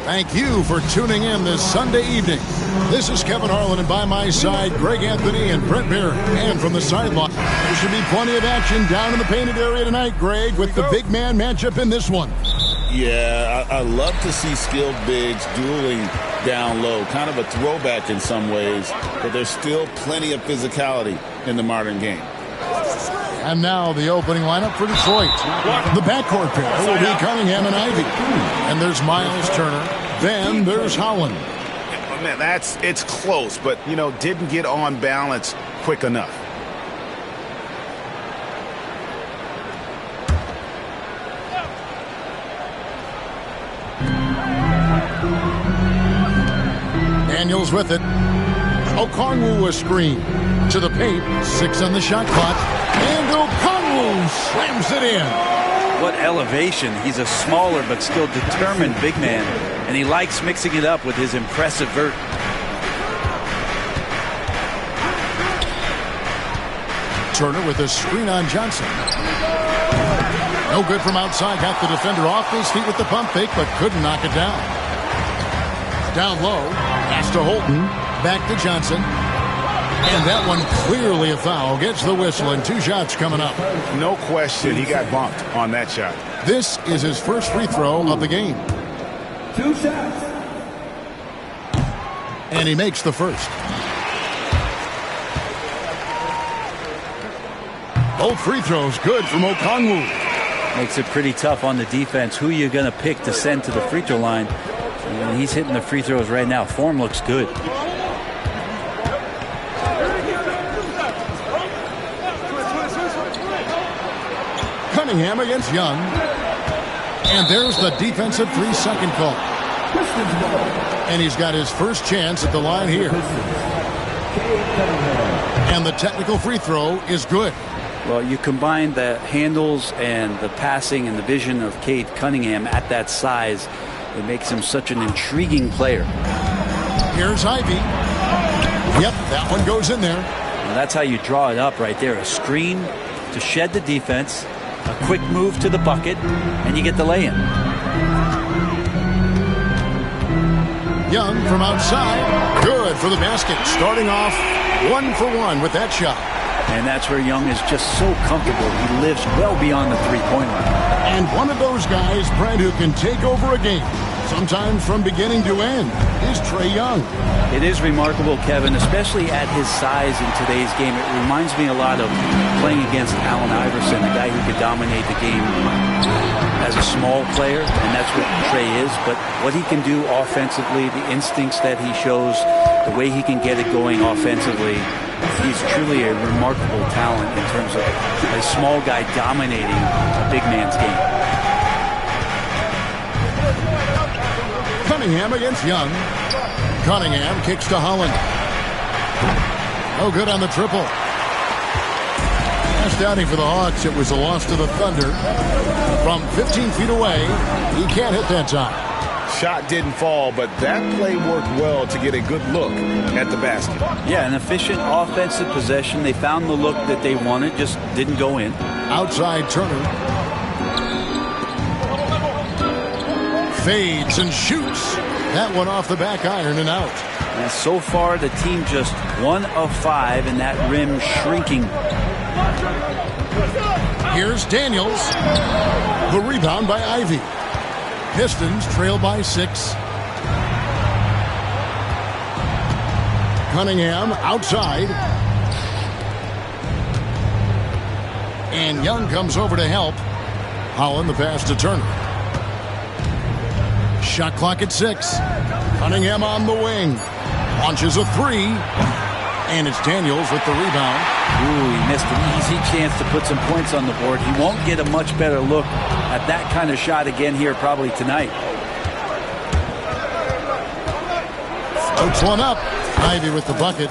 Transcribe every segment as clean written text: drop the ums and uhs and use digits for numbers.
Thank you for tuning in this Sunday evening. This is Kevin Harlan, and by my side, Greg Anthony and Brent Barrett. And from the sideline, there should be plenty of action down in the painted area tonight, Greg, with the big man matchup in this one. Yeah, I love to see skilled bigs dueling down low. Kind of a throwback in some ways, but there's still plenty of physicality in the modern game. And now the opening lineup for Detroit. The backcourt pair will be Cunningham and Ivy. And there's Miles Turner. Then there's Holland. Man, it's close, but, didn't get on balance quick enough. Daniels with it. Okongwu a screen. To the paint. 6 on the shot clock. And Okongwu slams it in. What elevation. He's a smaller but still determined big man. And he likes mixing it up with his impressive vert. Turner with a screen on Johnson. No good from outside. Got the defender off his feet with the pump fake, but couldn't knock it down. Down low. Pass to Holton. Back to Johnson. And that one clearly a foul. Gets the whistle, and 2 shots coming up. No question, he got bumped on that shot. This is his first free throw of the game. 2 shots. And he makes the first. Both free throws good from Okongwu. Makes it pretty tough on the defense. Who you're going to pick to send to the free throw line. And he's hitting the free throws right now. Form looks good. Cunningham against Young. And there's the defensive 3-second call. And he's got his first chance at the line here. And the technical free throw is good. Well, you combine the handles and the passing and the vision of Cade Cunningham at that size. It makes him such an intriguing player. Here's Ivy. Yep, that one goes in there. Well, that's how you draw it up right there. A screen to shed the defense. A quick move to the bucket, and you get the lay-in. Young from outside. Good for the basket. Starting off 1 for 1 with that shot. And that's where Young is just so comfortable. He lives well beyond the three-point line. And one of those guys, Brent, who can take over a game, sometimes from beginning to end, is Trae Young. It is remarkable, Kevin, especially at his size in today's game. It reminds me a lot of playing against Allen Iverson, a guy who could dominate the game as a small player, and that's what Trae is. But what he can do offensively, the instincts that he shows, the way he can get it going offensively, he's truly a remarkable talent in terms of a small guy dominating a big man's game. Cunningham against Young. Cunningham kicks to Holland. No good on the triple. Last outing for the Hawks, it was a loss to the Thunder. From 15 feet away, he can't hit that time. Shot didn't fall, but that play worked well to get a good look at the basket. Yeah, an efficient offensive possession. They found the look that they wanted, just didn't go in. Outside Turner. Fades and shoots. That one off the back iron and out. And so far, the team just 1 of 5, and that rim shrinking. Here's Daniels. The rebound by Ivy. Pistons trail by 6. Cunningham outside. And Young comes over to help. Holland the pass to Turner. Shot clock at 6. Cunningham on the wing. Launches a 3. And it's Daniels with the rebound. Ooh, he missed an easy chance to put some points on the board. He won't get a much better look at that kind of shot again here probably tonight. Puts one up. Ivy with the bucket.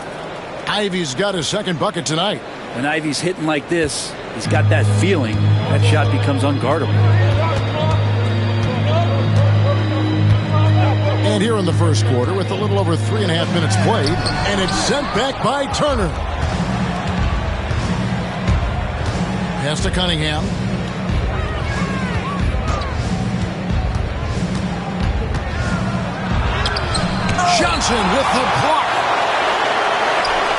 Ivy's got his second bucket tonight. When Ivy's hitting like this, he's got that feeling. That shot becomes unguardable. And here in the first quarter with a little over 3.5 minutes played. And it's sent back by Turner. Pass to Cunningham. Johnson with the block.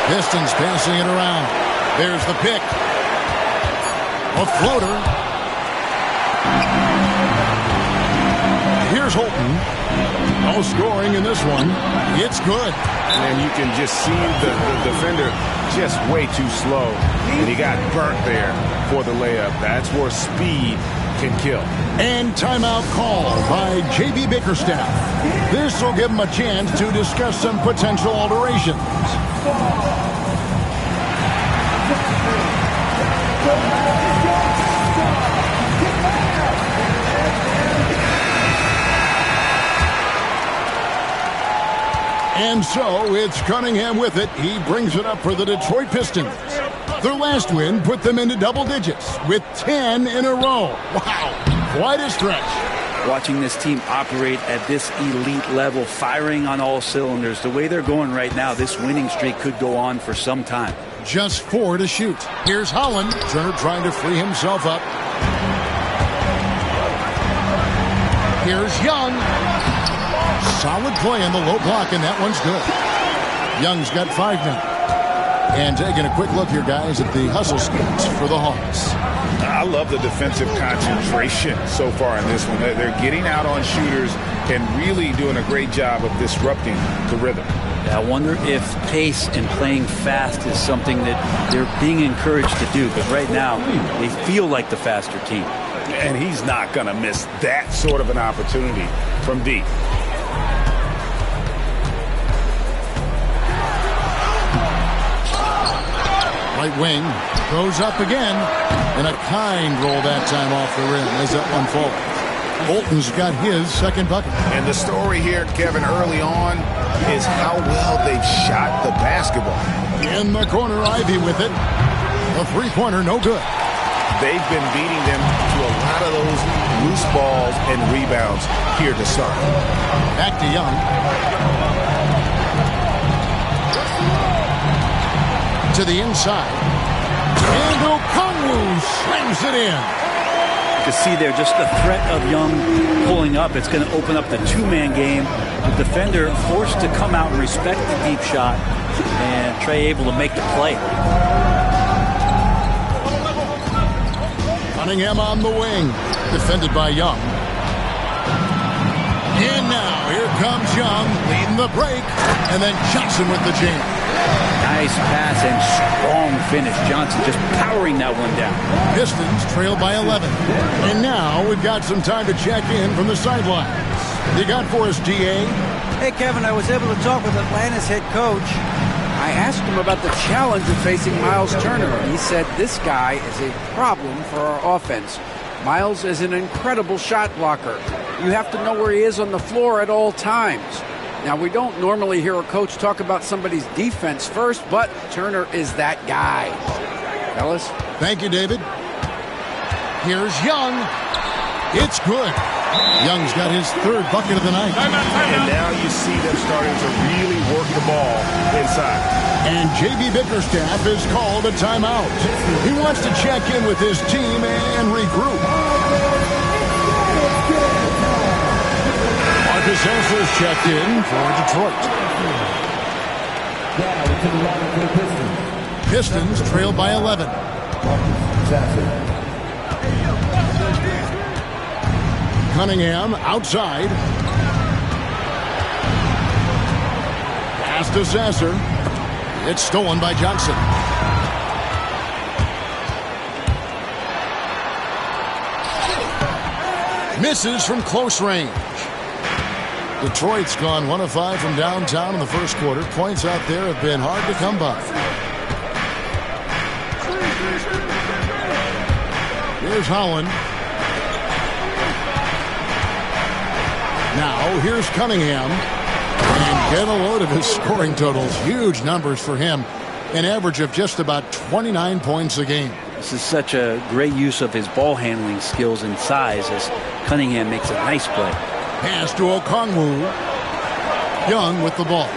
Pistons passing it around. There's the pick. A floater. Here's Holton. No scoring in this one. It's good. And you can just see the defender just way too slow. And he got burnt there for the layup. That's where speed can kill. And timeout called by J.B. Bickerstaff. This will give him a chance to discuss some potential alterations. And so it's Cunningham with it. He brings it up for the Detroit Pistons. Their last win put them into double digits with 10 in a row. Wow, quite a stretch. Watching this team operate at this elite level, firing on all cylinders, the way they're going right now, this winning streak could go on for some time. Just 4 to shoot. Here's Holland. Turner trying to free himself up. Here's Young. Solid play on the low block, and that one's good. Young's got 5 now. And taking a quick look here, guys, at the hustle schemes for the Hawks. I love the defensive concentration so far in this one. They're getting out on shooters and really doing a great job of disrupting the rhythm. I wonder if pace and playing fast is something that they're being encouraged to do. But right now, they feel like the faster team. And he's not going to miss that sort of an opportunity from deep. Right wing goes up again, and a kind roll that time off the rim as that one falls. Bolton's got his second bucket. And the story here, Kevin, early on is how well they've shot the basketball. In the corner, Ivy with it. A three-pointer, no good. They've been beating them to a lot of those loose balls and rebounds here to start. Back to Young. To the inside. And Okongwu slams it in. You can see there just the threat of Young pulling up. It's going to open up the two-man game. The defender forced to come out and respect the deep shot. And Trey able to make the play. Cunningham on the wing. Defended by Young. And now here comes Young leading the break. And then Johnson with the jam. Nice pass and strong finish. Johnson just powering that one down. Pistons trail by 11. And now we've got some time to check in from the sidelines. You got for us, DA? Hey, Kevin, I was able to talk with Atlanta's head coach. I asked him about the challenge of facing Miles Turner, and he said this guy is a problem for our offense. Miles is an incredible shot blocker. You have to know where he is on the floor at all times. Now, we don't normally hear a coach talk about somebody's defense first, but Turner is that guy. Fellas? Thank you, David. Here's Young. It's good. Young's got his third bucket of the night. And now you see them starting to really work the ball inside. And J.B. Bickerstaff has called a timeout. He wants to check in with his team and regroup. Marcus Hesler's checked in for Detroit. Pistons trail by 11. Cunningham outside. Pass to Sasser. It's stolen by Johnson. Misses from close range. Detroit's gone 1 of 5 from downtown in the first quarter. Points out there have been hard to come by. Here's Holland. Now, here's Cunningham. And get a load of his scoring totals. Huge numbers for him. An average of just about 29 points a game. This is such a great use of his ball handling skills and size as Cunningham makes a nice play. Pass to Okongwu. Young with the ball.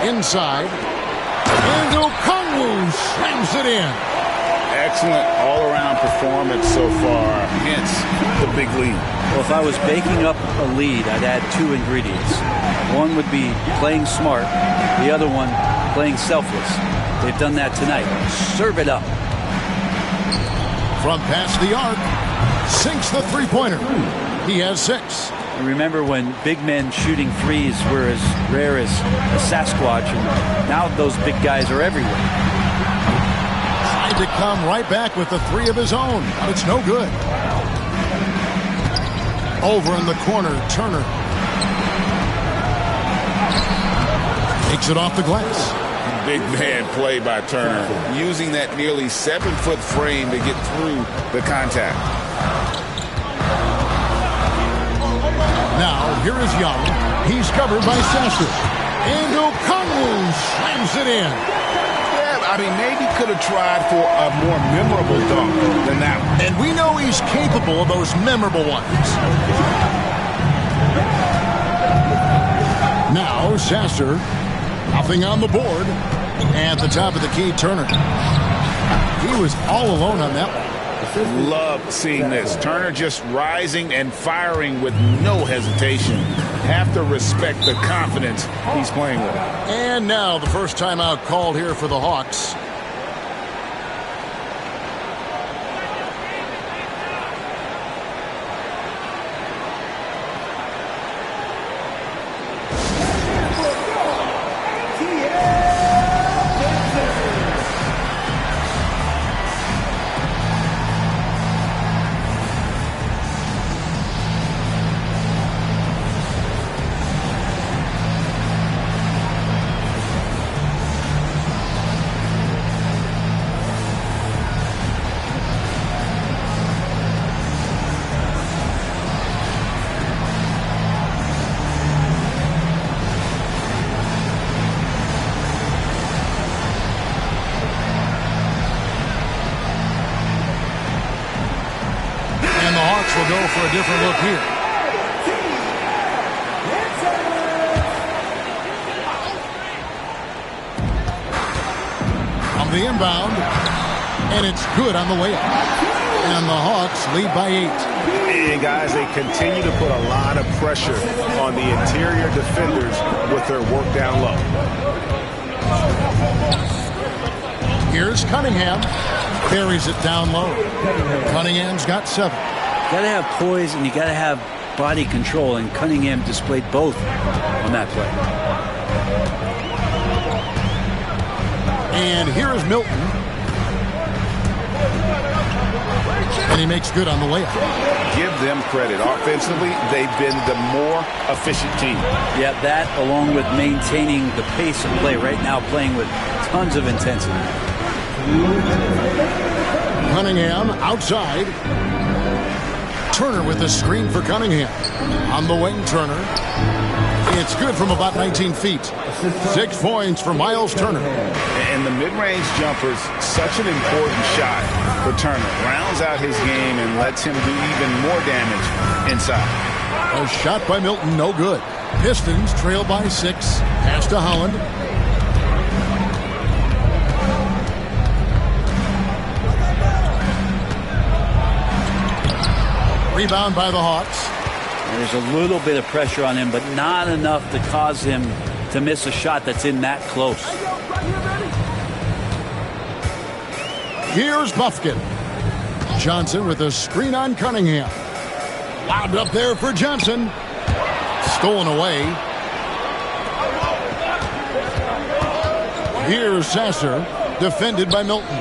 Inside. And Okongwu slams it in. excellent all-around performance so far, hence the big lead. Well, if I was baking up a lead, I'd add two ingredients. One would be playing smart. The other one, playing selfless. They've done that tonight. Serve it up. From past the arc, sinks the three-pointer. He has 6. And remember when big men shooting threes were as rare as a Sasquatch, and now those big guys are everywhere. Tried to come right back with the 3 of his own, but it's no good. Over in the corner, Turner. Takes it off the glass. Big man play by Turner, using that nearly 7-foot frame to get through the contact. Now, here is Young. He's covered by Sasser. And O'Connell slams it in. Yeah, I mean, maybe could have tried for a more memorable dunk than that one. And we know he's capable of those memorable ones. Now, Sasser, nothing on the board. At the top of the key, Turner. He was all alone on that one. Love seeing this. Turner just rising and firing with no hesitation. Have to respect the confidence he's playing with. And now the first timeout called here for the Hawks. Will go for a different look here. On the inbound, and it's good on the layup. And the Hawks lead by 8. And guys, they continue to put a lot of pressure on the interior defenders with their work down low. Here's Cunningham. Carries it down low. Cunningham's got 7. You got to have poise and you got to have body control, and Cunningham displayed both on that play. And here is Milton. And he makes good on the layup. Give them credit. Offensively, they've been the more efficient team. Yeah, that along with maintaining the pace of play right now, playing with tons of intensity. Cunningham outside. Turner with the screen for Cunningham. On the wing, Turner. It's good from about 19 feet. 6 points for Miles Turner. And the mid-range jumper's such an important shot for Turner. Rounds out his game and lets him do even more damage inside. A shot by Milton, no good. Pistons trail by 6. Pass to Holland. Rebound by the Hawks. There's a little bit of pressure on him, but not enough to cause him to miss a shot that's in that close. Here's Bufkin. Johnson with a screen on Cunningham. Lobbed up there for Johnson. Stolen away. Here's Sasser. Defended by Milton.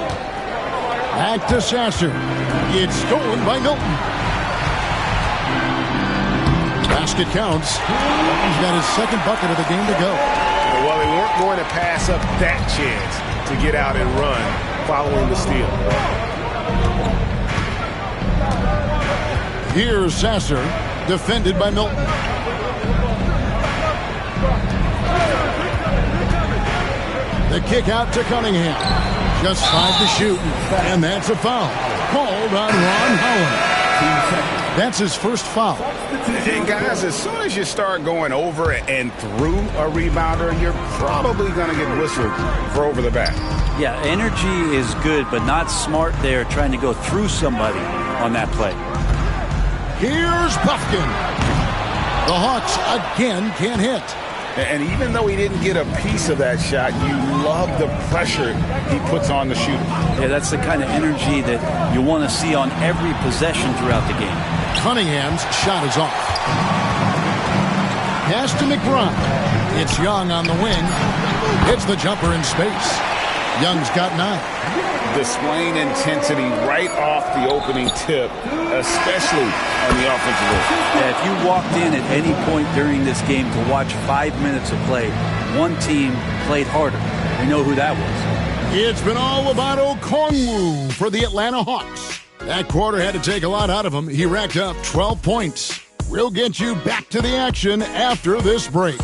Back to Sasser. It's stolen by Milton. Basket counts. He's got his second bucket of the game to go. Well, they weren't going to pass up that chance to get out and run following the steal. Here's Sasser, defended by Milton. The kick out to Cunningham. Just 5 to shoot, and that's a foul. Called on Ron Holland. That's his first foul. And guys, as soon as you start going over and through a rebounder, you're probably going to get whistled for over the back. Yeah, energy is good, but not smart there trying to go through somebody on that play. Here's Puffkin. The Hawks again can't hit. And even though he didn't get a piece of that shot, you love the pressure he puts on the shooter. Yeah, that's the kind of energy that you want to see on every possession throughout the game. Cunningham's shot is off. Pass to McBride. It's Young on the wing. Hits the jumper in space. Young's got 9. Displaying intensity right off the opening tip, especially on the offensive end. Yeah, if you walked in at any point during this game to watch 5 minutes of play, one team played harder. We know who that was. It's been all about Okongwu for the Atlanta Hawks. That quarter had to take a lot out of him. He racked up 12 points. We'll get you back to the action after this break.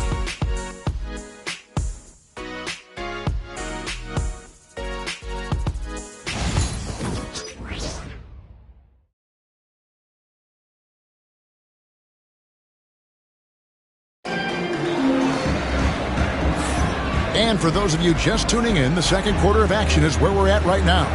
And for those of you just tuning in, the second quarter of action is where we're at right now.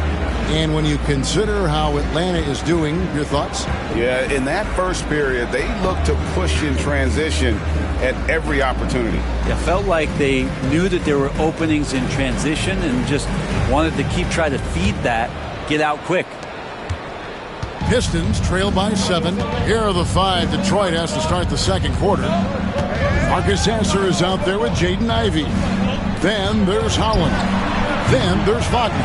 And when you consider how Atlanta is doing, your thoughts? Yeah, in that first period, they looked to push in transition at every opportunity. It felt like they knew that there were openings in transition and just wanted to keep trying to feed that, get out quick. Pistons trail by 7. Here are the 5 Detroit has to start the second quarter. Marcus Sasser is out there with Jaden Ivey. Then there's Holland. Then there's Wagner.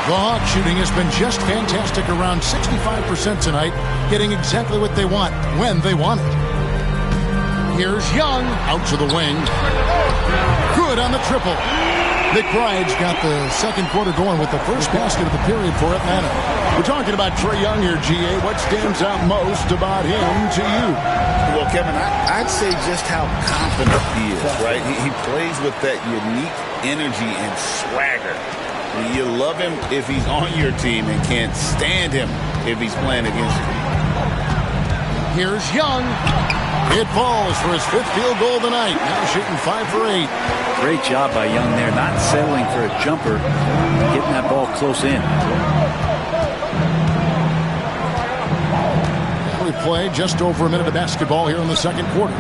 The Hawk shooting has been just fantastic, around 65% tonight, getting exactly what they want when they want it. Here's Young out to the wing. Good on the triple. McBride's got the second quarter going with the first basket of the period for Atlanta. We're talking about Trae Young here, GA. What stands out most about him to you? Well, Kevin, I'd say just how confident he is, right? He plays with that unique energy and swagger. You love him if he's on your team and can't stand him if he's playing against you. Here's Young. It falls for his 5th field goal of the night. Now shooting 5 for 8. Great job by Young there, not settling for a jumper, getting that ball close in. We play just over a minute of basketball here in the second quarter.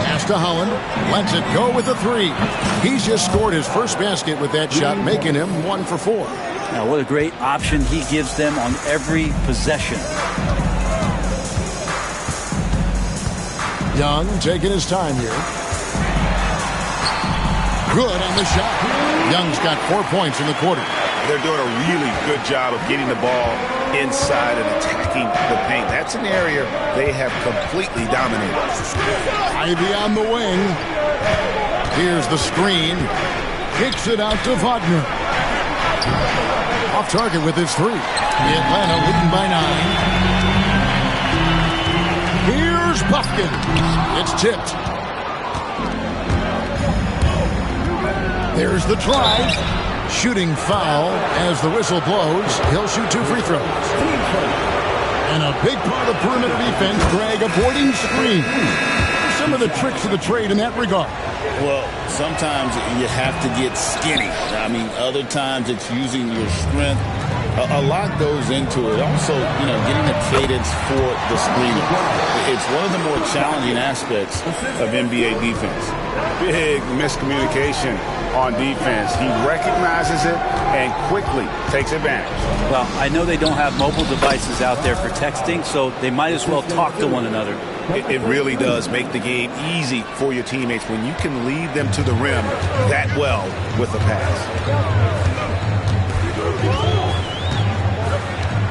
Pass to Holland. Lets it go with a 3. He's just scored his first basket with that shot, making him 1 for 4. Now, what a great option he gives them on every possession. Young taking his time here. Good on the shot. Young's got 4 points in the quarter. They're doing a really good job of getting the ball inside and attacking the paint. That's an area they have completely dominated. Ivy on the wing. Here's the screen. Kicks it out to Wagner. Off target with his 3. Atlanta leading by 9. Here's Puffkin. It's tipped. There's the try. Shooting foul as the whistle blows. He'll shoot 2 free throws. And a big part of perimeter defense, Greg, avoiding screens. Some of the tricks of the trade in that regard. Well, sometimes you have to get skinny. I mean, other times it's using your strength. A lot goes into it. Also, getting a cadence for the screening. It's one of the more challenging aspects of NBA defense. Big miscommunication on defense. He recognizes it and quickly takes advantage. Well, I know they don't have mobile devices out there for texting, so they might as well talk to one another. It really does make the game easy for your teammates when you can lead them to the rim that well with a pass.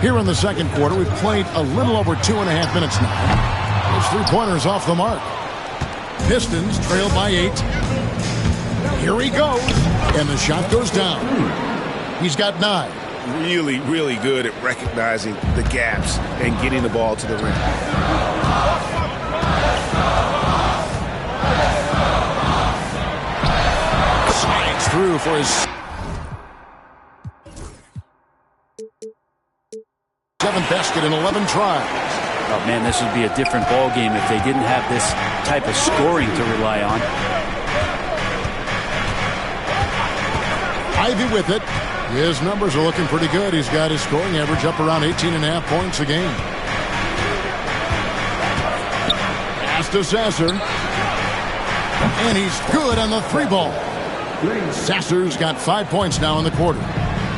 Here in the second quarter, we've played a little over 2.5 minutes now. Those 3-pointers off the mark. Pistons trail by 8. Here he goes. And the shot goes down. He's got 9. Really, really good at recognizing the gaps and getting the ball to the rim. Slides through for his 7th basket in 11 tries. Oh, man, this would be a different ball game if they didn't have this type of scoring to rely on. Ivy with it. His numbers are looking pretty good. He's got his scoring average up around 18.5 points a game. Pass to Sasser. And he's good on the 3-ball. Sasser's got 5 points now in the quarter.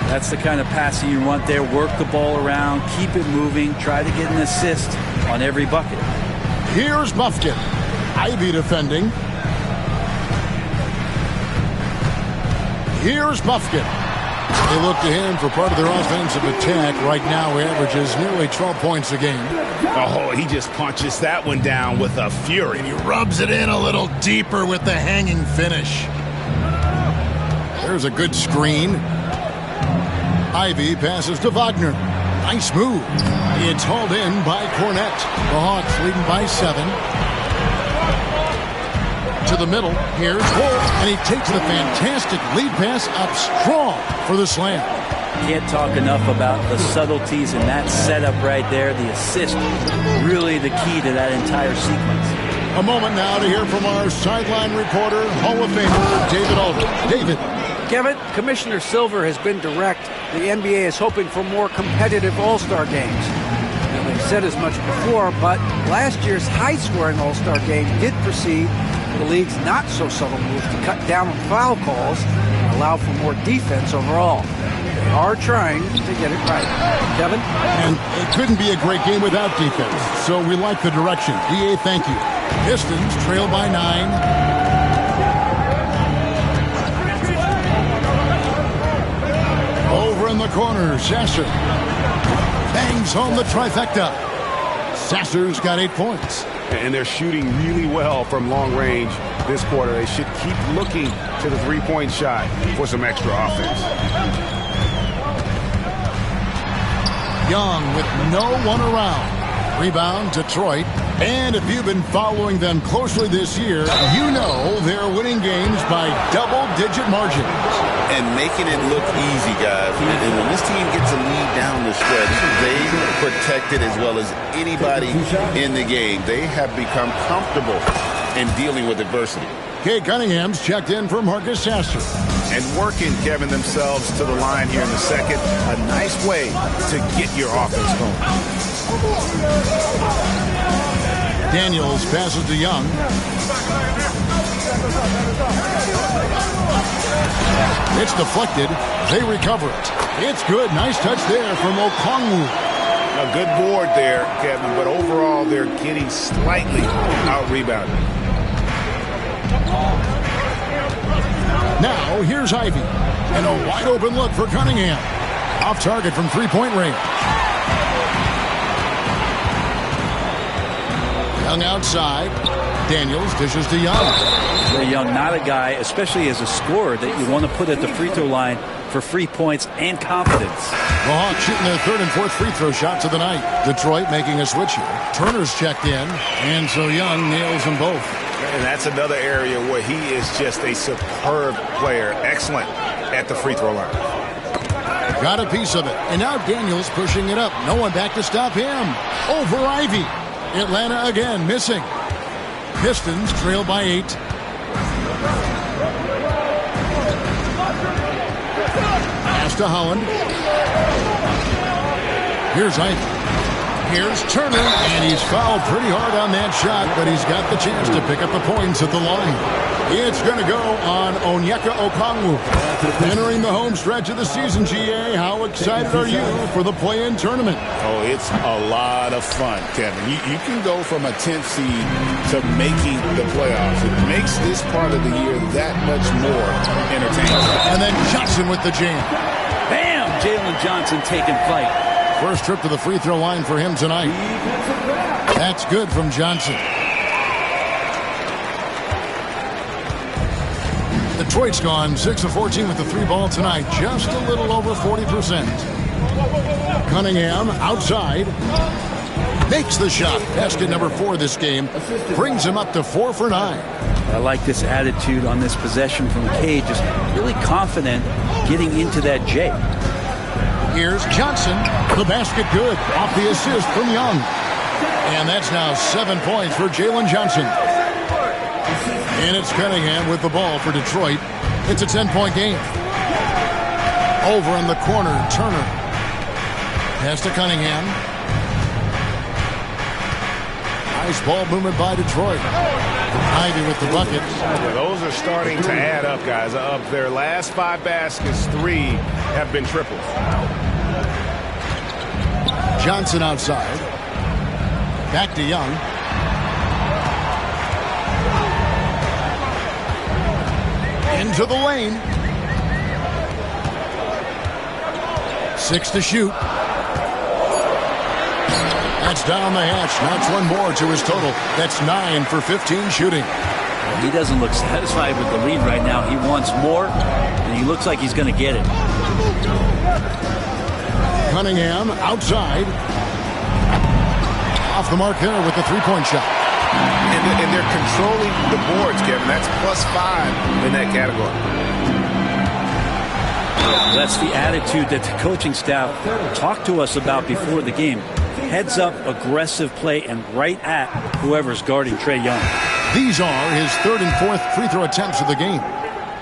That's the kind of passing you want there. Work the ball around, keep it moving, try to get an assist on every bucket. Here's Bufkin. Ivy defending. Here's Bufkin. They look to him for part of their offensive attack. Right now, he averages nearly 12 points a game. Oh, he just punches that one down with a fury. And he rubs it in a little deeper with the hanging finish. There's a good screen. Ivy passes to Wagner. Nice move. It's hauled in by Cornette. The Hawks leading by 7. To the middle. Here's Wolf. And he takes the fantastic lead pass up strong for the slam. Can't talk enough about the subtleties in that setup right there. The assist, really the key to that entire sequence. A moment now to hear from our sideline reporter, Hall of Famer David Aldridge. David. Kevin, Commissioner Silver has been direct. The NBA is hoping for more competitive All-Star games. Now, they've said as much before, but last year's high-scoring All-Star game did precede the league's not-so-subtle move to cut down on foul calls and allow for more defense overall. They are trying to get it right. Kevin? And it couldn't be a great game without defense, so we like the direction. DA, thank you. Pistons trail by 9. Over in the corner, Sasser bangs home the trifecta. Sasser's got 8 points. And they're shooting really well from long range this quarter. They should keep looking to the 3-point shot for some extra offense. Young with no one around. Rebound, Detroit. And if you've been following them closely this year, you know they're winning games by double-digit margins. And making it look easy, guys. And when this team gets a lead down the stretch, they protect it as well as anybody in the game. They have become comfortable in dealing with adversity. Kay Cunningham's checked in for Marcus Sasser. And working, Kevin, themselves to the line here in the second. A nice way to get your offense going. Daniels passes to Young. It's deflected. They recover it. It's good. Nice touch there from Okongwu. A good board there, Kevin, but overall they're getting slightly out-rebounded. Now, here's Ivy. And a wide-open look for Cunningham. Off target from three-point range. Young outside. Daniels dishes to Young. Young, not a guy, especially as a scorer, that you want to put at the free throw line for free points and confidence. The Hawks shooting their third and fourth free throw shots of the night. Detroit making a switch here. Turner's checked in, and so Young nails them both. And that's another area where he is just a superb player. Excellent at the free throw line. Got a piece of it. And now Daniels pushing it up. No one back to stop him. Over Ivy. Atlanta again missing. Pistons trail by 8. Pass to Holland. Here's Ivy. Here's Turner, and he's fouled pretty hard on that shot, but he's got the chance to pick up the points at the line. It's going to go on Onyeka Okongwu. Entering the home stretch of the season, GA. How excited are you for the play-in tournament? Oh, it's a lot of fun, Kevin. You can go from a 10th seed to making the playoffs. It makes this part of the year that much more entertaining. And then Johnson with the jam. Bam! Jalen Johnson taking flight. First trip to the free throw line for him tonight. That's good from Johnson. Detroit's gone 6 of 14 with the 3-ball tonight. Just a little over 40%. Cunningham outside. Makes the shot. Basket number 4 this game. Brings him up to 4 for 9. I like this attitude on this possession from Cade. Just really confident getting into that J. Here's Johnson. The basket good. Off the assist from Young. And that's now 7 points for Jalen Johnson. And it's Cunningham with the ball for Detroit. It's a 10-point game. Over in the corner, Turner. Pass to Cunningham. Nice ball movement by Detroit. Ivy with the bucket. Yeah, those are starting to add up, guys. Of their last 5 baskets, 3 have been triples. Johnson outside. Back to Young. Into the lane. 6 to shoot. That's down the hatch. Knocks one more to his total. That's 9 for 15 shooting. He doesn't look satisfied with the lead right now. He wants more, and he looks like he's going to get it. Cunningham outside. Off the mark there with the three-point shot. And they're controlling the boards, Kevin. That's +5 in that category. That's the attitude that the coaching staff talked to us about before the game. Heads up, aggressive play, and right at whoever's guarding Trae Young. These are his 3rd and 4th free throw attempts of the game.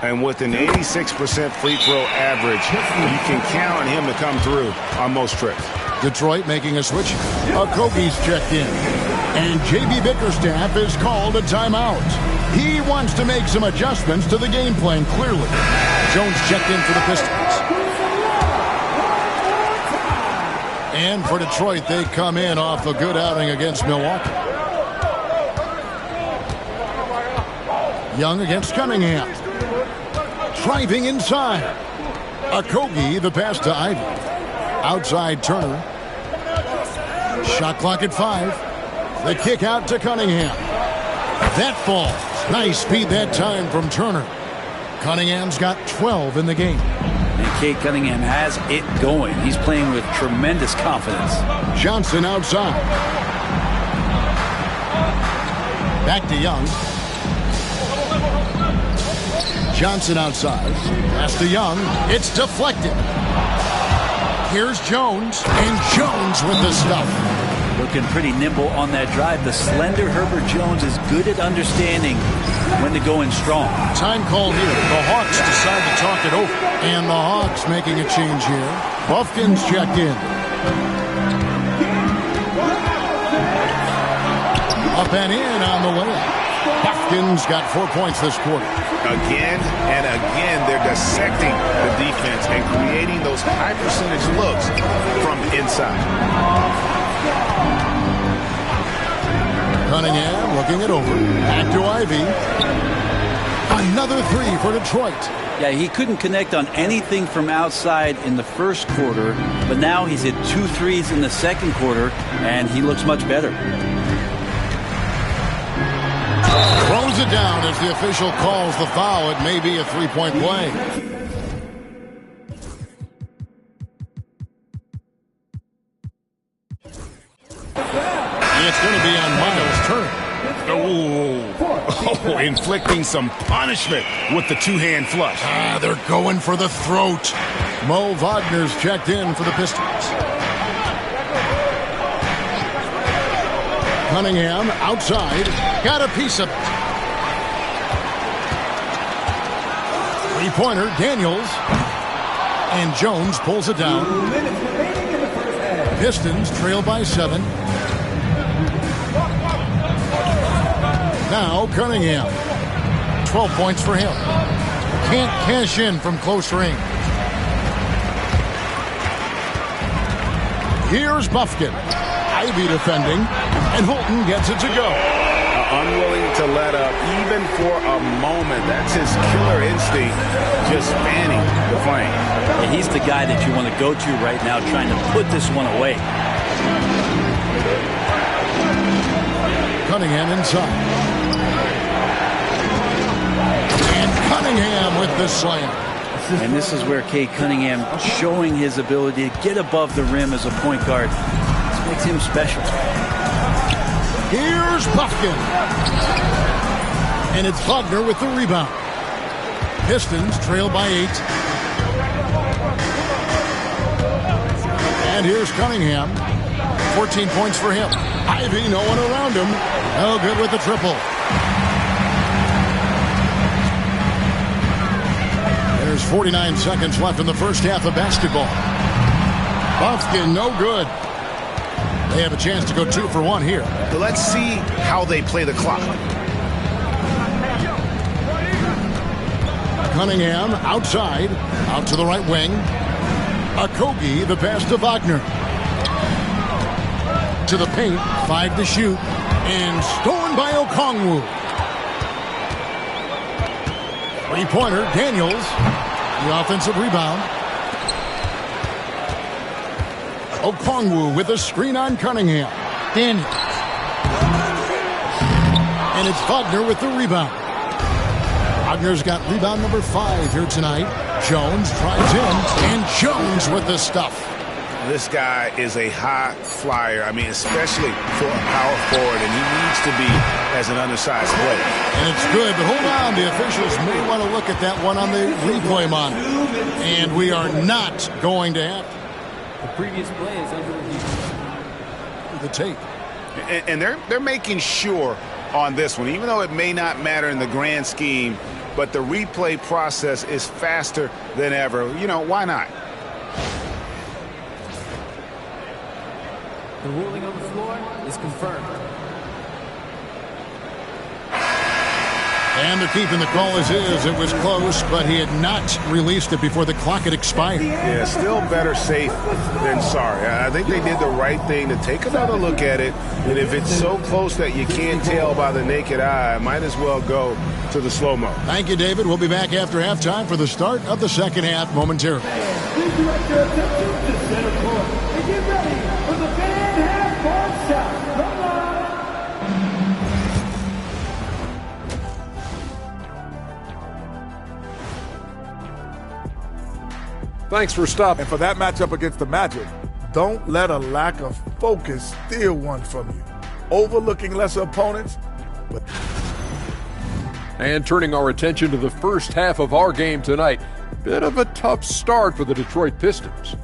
And with an 86% free throw average, you can count on him to come through on most trips. Detroit making a switch. Okogie's checked in. And J.B. Bickerstaff is called a timeout. He wants to make some adjustments to the game plan, clearly. Jones checked in for the Pistons. And for Detroit, they come in off a good outing against Milwaukee. Young against Cunningham. Driving inside. Okogie, the pass to Ivy. Outside Turner. Shot clock at 5. The kick out to Cunningham. That falls. Nice speed that time from Turner. Cunningham's got 12 in the game. And Cade Cunningham has it going. He's playing with tremendous confidence. Johnson outside. Back to Young. Johnson outside. Pass to Young. It's deflected. Here's Jones. And Jones with the stuff. Looking pretty nimble on that drive. The slender Herbert Jones is good at understanding when to go in strong. Time call here. The Hawks decide to talk it over. And the Hawks making a change here. Buffkin's checked in. Up and in on the layup. Buffkin's got 4 points this quarter. Again and again, they're dissecting the defense and creating those high percentage looks from inside. Cunningham looking it over. Back to Ivy. Another 3 for Detroit. Yeah, he couldn't connect on anything from outside in the first quarter, but now he's hit 2 threes in the second quarter, and he looks much better. Throws it down as the official calls the foul. It may be a 3-point play. It's going to be on Miles Turner. Oh, inflicting some punishment with the two-hand flush. They're going for the throat. Mo Wagner's checked in for the Pistons. Cunningham outside. Got a piece of it. Three-pointer, Daniels. And Jones pulls it down. Pistons trail by 7. Now Cunningham. 12 points for him. Can't cash in from close range. Here's Buffkin. Ivy defending. And Holton gets it to go. Unwilling to let up even for a moment. That's his killer instinct, just fanning the flame. And he's the guy that you want to go to right now, trying to put this one away. Cunningham inside. And Cunningham with the slam. And this is where Cade Cunningham showing his ability to get above the rim as a point guard. This makes him special. Here's Buffkin. And it's Wagner with the rebound. Pistons trail by 8. And here's Cunningham. 14 points for him. Ivy, no one around him. No good with the triple. There's 49 seconds left in the first half of basketball. Buffkin, no good. They have a chance to go 2 for 1 here. But let's see how they play the clock. Cunningham outside, out to the right wing. Akogi, the pass to Wagner. To the paint, 5 to shoot, and stolen by Okongwu. Three-pointer, Daniels, the offensive rebound. Okongwu with a screen on Cunningham. Daniels. And it's Wagner with the rebound. Wagner's got rebound number 5 here tonight. Jones tries in, and Jones with the stuff. This guy is a high flyer. I mean, especially for a power forward, and he needs to be as an undersized player. And it's good, but hold on. The officials may want to look at that one on the replay monitor. And we are not going to have The previous play is under review. the tape. And they're making sure on this one, even though it may not matter in the grand scheme, but the replay process is faster than ever. You know, why not? The ruling on the floor is confirmed. And they're keeping the call as is. It was close, but he had not released it before the clock had expired. Yeah, still better safe than sorry. I think they did the right thing to take another look at it. And if it's so close that you can't tell by the naked eye, might as well go to the slow-mo. Thank you, David. We'll be back after halftime for the start of the second half momentarily. Please direct your attention to center court and get ready for the fan half-court shot. Come on! Thanks for stopping. And for that matchup against the Magic, don't let a lack of focus steal one from you. Overlooking lesser opponents, but... And turning our attention to the first half of our game tonight, bit of a tough start for the Detroit Pistons.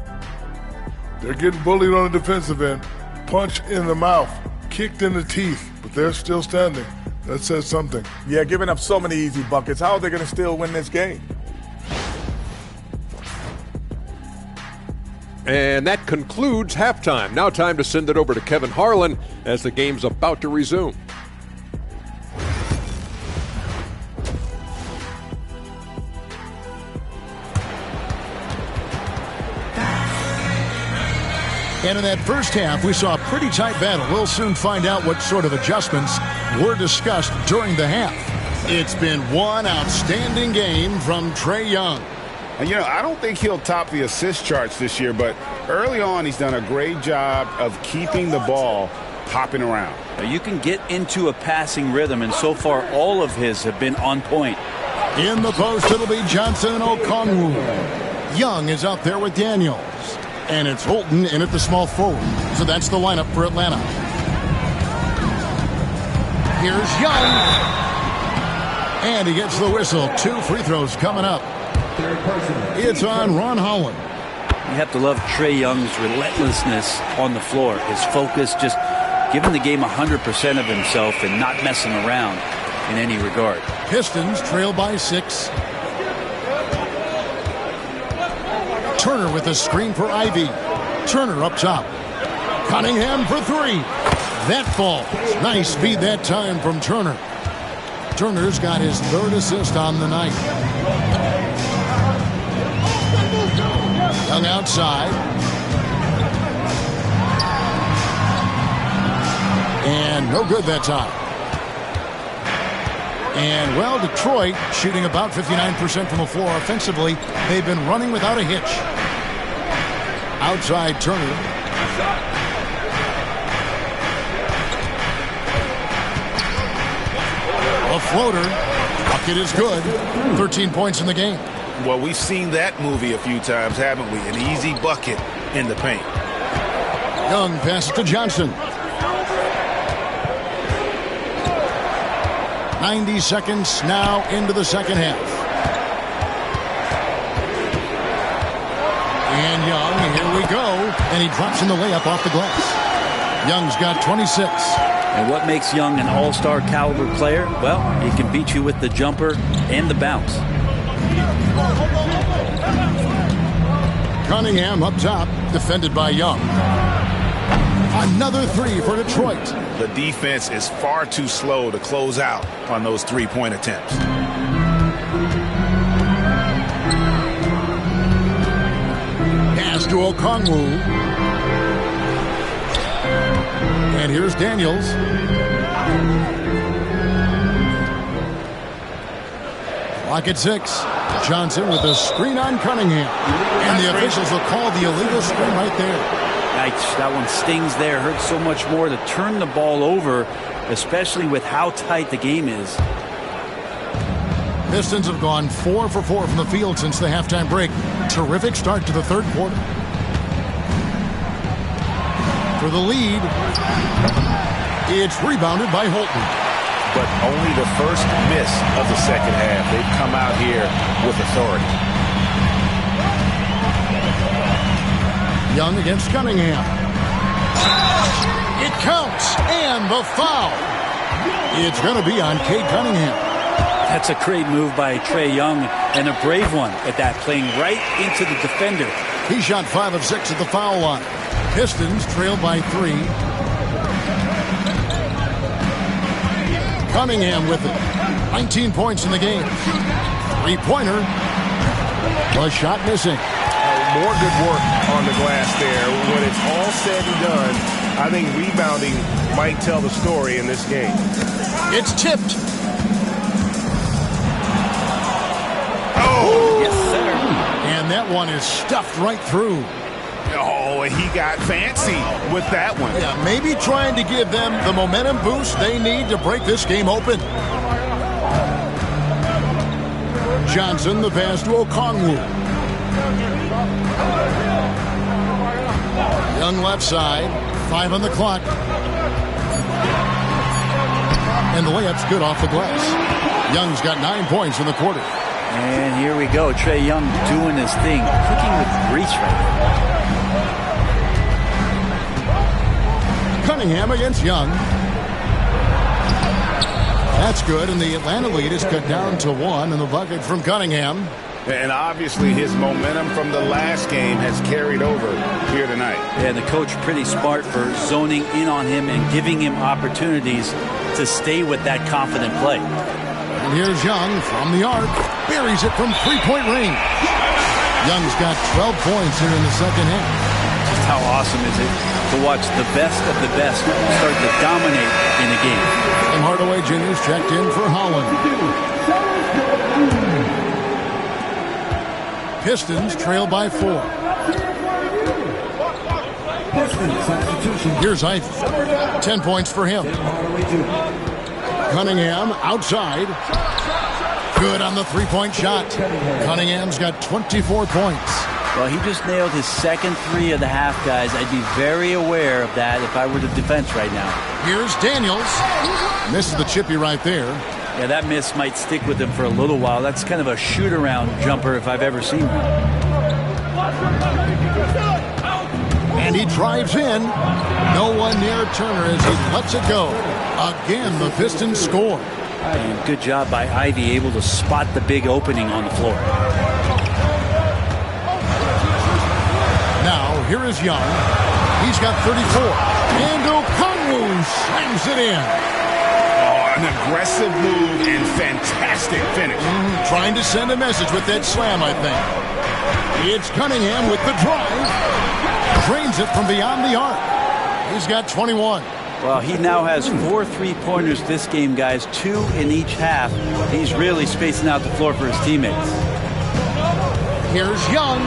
They're getting bullied on the defensive end. Punch in the mouth, kicked in the teeth, but they're still standing. That says something. Yeah, giving up so many easy buckets. How are they going to still win this game? And that concludes halftime. Now time to send it over to Kevin Harlan as the game's about to resume. And in that first half, we saw a pretty tight battle. We'll soon find out what sort of adjustments were discussed during the half. It's been one outstanding game from Trae Young. And, you know, I don't think he'll top the assist charts this year, but early on he's done a great job of keeping the ball popping around. You can get into a passing rhythm, and so far all of his have been on point. In the post, it'll be Johnson and Okongwu. Young is out there with Daniels. And it's Holton in at the small forward. So that's the lineup for Atlanta. Here's Young. And he gets the whistle. 2 free throws coming up. It's on Ron Holland. You have to love Trae Young's relentlessness on the floor. His focus, just giving the game 100% of himself and not messing around in any regard. Pistons trail by 6. Turner with a screen for Ivy. Turner up top. Cunningham for 3. That falls. Nice feed that time from Turner. Turner's got his 3rd assist on the night. Young outside. And no good that time. And, well, Detroit shooting about 59% from the floor offensively. They've been running without a hitch. Outside Turner. A floater. Bucket is good. 13 points in the game. Well, we've seen that movie a few times, haven't we? An easy bucket in the paint. Young passes to Johnson. 90 seconds now into the second half. And Young, here we go. And he drops in the layup off the glass. Young's got 26. And what makes Young an all-star caliber player? Well, he can beat you with the jumper and the bounce. Cunningham up top, defended by Young. Another three for Detroit. The defense is far too slow to close out on those three-point attempts. Pass to Okongwu. And here's Daniels. Clock at 6. Johnson with a screen on Cunningham. And the officials will call the illegal screen right there. That one stings there. Hurts so much more to turn the ball over, especially with how tight the game is. Pistons have gone 4 for 4 from the field since the halftime break. Terrific start to the third quarter. For the lead, it's rebounded by Holton. But only the first miss of the second half. They've come out here with authority. Young against Cunningham. It counts, and the foul. It's going to be on Cade Cunningham. That's a great move by Trae Young, and a brave one at that, playing right into the defender. He shot 5 of 6 at the foul line. Pistons trail by 3. Cunningham with it. 19 points in the game. Three-pointer. The shot missing. More good work on the glass there. When it's all said and done, I think rebounding might tell the story in this game. It's tipped. Oh! Yes, sir. And that one is stuffed right through. Oh, and he got fancy with that one. Yeah, maybe trying to give them the momentum boost they need to break this game open. Johnson, the pass to Okongwu. Young left side, 5 on the clock. And the layup's good off the glass. Young's got 9 points in the quarter. And here we go. Trae Young doing his thing, cooking with grease right now. Cunningham against Young. That's good, and the Atlanta lead is cut down to 1 in the bucket from Cunningham. And obviously his momentum from the last game has carried over here tonight. Yeah, the coach pretty smart for zoning in on him and giving him opportunities to stay with that confident play. And here's Young from the arc. Buries it from three-point range. Young's got 12 points here in the second half. Just how awesome is it to watch the best of the best start to dominate in a game. And Hardaway Jr.'s checked in for Holland. Pistons trail by 4. Here's Ivey. 10 points for him. Cunningham outside. Good on the three-point shot. Cunningham's got 24 points. Well, he just nailed his second 3 of the half, guys. I'd be very aware of that if I were the defense right now. Here's Daniels. Misses the chippy right there. Yeah, that miss might stick with him for a little while. That's kind of a shoot-around jumper if I've ever seen one. And he drives in. No one near Turner as he lets it go. Again, the Pistons score. And good job by Ivey, able to spot the big opening on the floor. Now, here is Young. He's got 34. And Okongwu slams it in. An aggressive move and fantastic finish. Trying to send a message with that slam, I think. It's Cunningham with the drive. Drains it from beyond the arc. He's got 21. Well, he now has 4 3-pointers this game, guys. 2 in each half. He's really spacing out the floor for his teammates. Here's Young.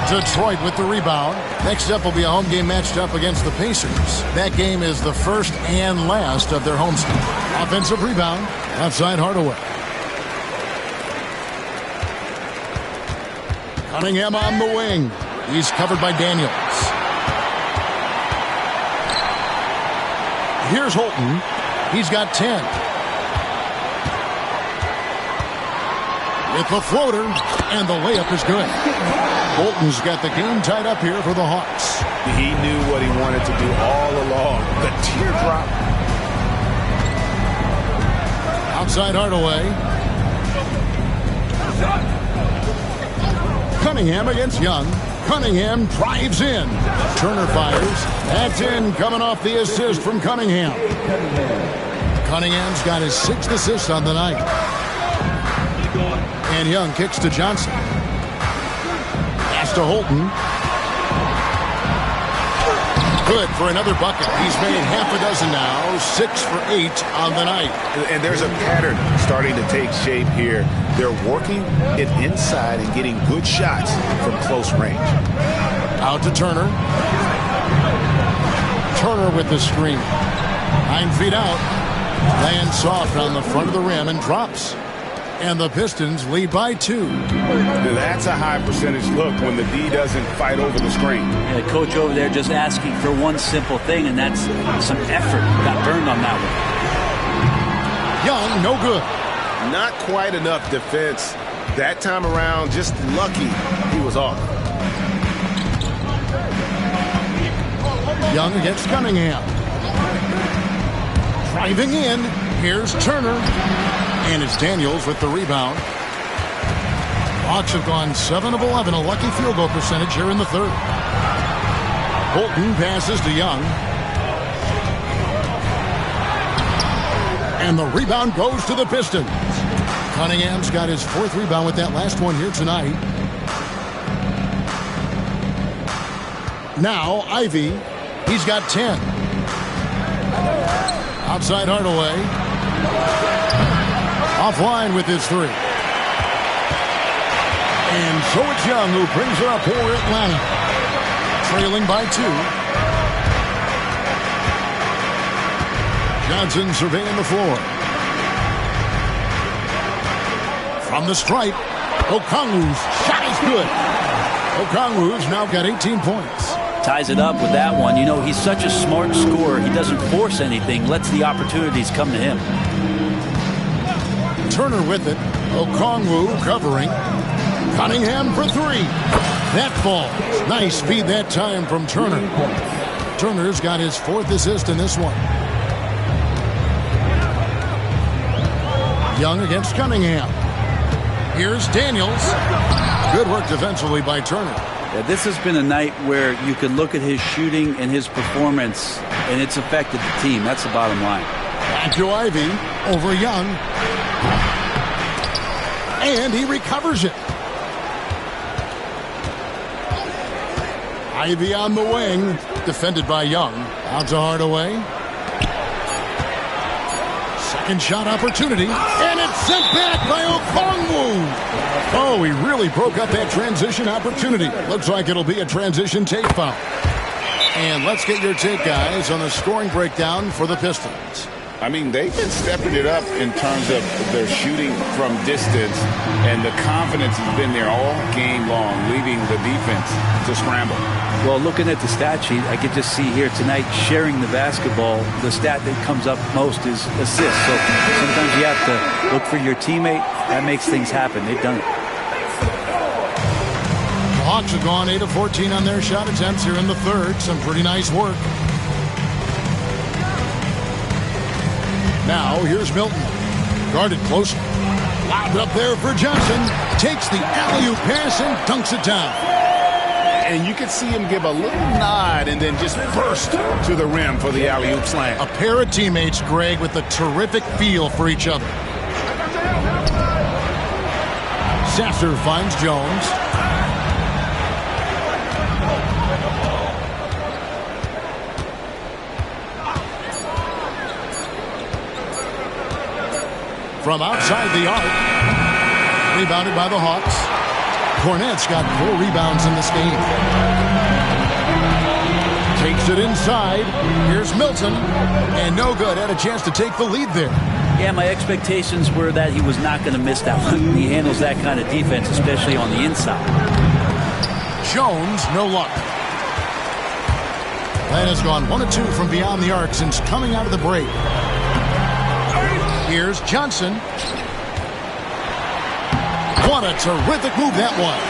Detroit with the rebound. Next up will be a home game matched up against the Pacers. That game is the first and last of their homestand. Offensive rebound. Outside Hardaway. Cunningham on the wing. He's covered by Daniels. Here's Holton. He's got 10. With the floater, and the layup is good. Holton's got the game tied up here for the Hawks. He knew what he wanted to do all along. The teardrop. Outside Hardaway. Cunningham against Young. Cunningham drives in. Turner fires. That's in, coming off the assist from Cunningham. Cunningham's got his 6th assist on the night. And Young kicks to Johnson. Pass to Holton. Good for another bucket. He's made half a dozen now. 6 for 8 on the night. And there's a pattern starting to take shape here. They're working it inside and getting good shots from close range. Out to Turner. Turner with the screen. 9 feet out. Lands soft on the front of the rim and drops. And the Pistons lead by 2. That's a high percentage look when the D doesn't fight over the screen. Yeah, coach over there just asking for one simple thing, and that's some effort. Got burned on that one. Young, no good. Not quite enough defense. That time around, just lucky he was off. Young against Cunningham. Driving in. Here's Turner. And it's Daniels with the rebound. Hawks have gone 7 of 11, a lucky field goal percentage here in the 3rd. Holton passes to Young. And the rebound goes to the Pistons. Cunningham's got his 4th rebound with that last one here tonight. Now, Ivy. He's got 10. Outside Hardaway. Offline with his 3. And so it's Young who brings it up for Atlanta. Trailing by 2. Johnson surveying the floor. From the stripe, Okongwu's shot is good. Okongwu's now got 18 points. Ties it up with that one. You know, he's such a smart scorer. He doesn't force anything, lets the opportunities come to him. Turner with it. Okongwu covering. Cunningham for 3. That falls. Nice speed that time from Turner. Turner's got his 4th assist in this one. Young against Cunningham. Here's Daniels. Good work defensively by Turner. Yeah, this has been a night where you can look at his shooting and his performance, and it's affected the team. That's the bottom line. Back to Ivy over Young. And he recovers it. Ivy on the wing. Defended by Young. Out to Hardaway. Second shot opportunity. And it's sent back by Okongwu. Oh, he really broke up that transition opportunity. Looks like it'll be a transition take foul. And let's get your take, guys, on the scoring breakdown for the Pistons. I mean, they've been stepping it up in terms of their shooting from distance, and the confidence has been there all game long, leaving the defense to scramble. Well, looking at the stat sheet, I could just see here tonight sharing the basketball. The stat that comes up most is assists. So sometimes you have to look for your teammate. That makes things happen. They've done it. The Hawks have gone 8 of 14 on their shot attempts here in the 3rd. Some pretty nice work. Now, here's Milton. Guarded closely. Lobbed up there for Johnson. Takes the alley-oop pass and dunks it down. And you can see him give a little nod and then just burst to the rim for the alley-oop slam. A pair of teammates, Greg, with a terrific feel for each other. Sasser finds Jones. From outside the arc. Rebounded by the Hawks. Cornette's got 4 rebounds in this game. Takes it inside. Here's Milton. And no good. Had a chance to take the lead there. Yeah, my expectations were that he was not going to miss that one. He handles that kind of defense, especially on the inside. Jones, no luck. Atlanta's gone 1 of 2 from beyond the arc since coming out of the break. Here's Johnson. What a terrific move that was.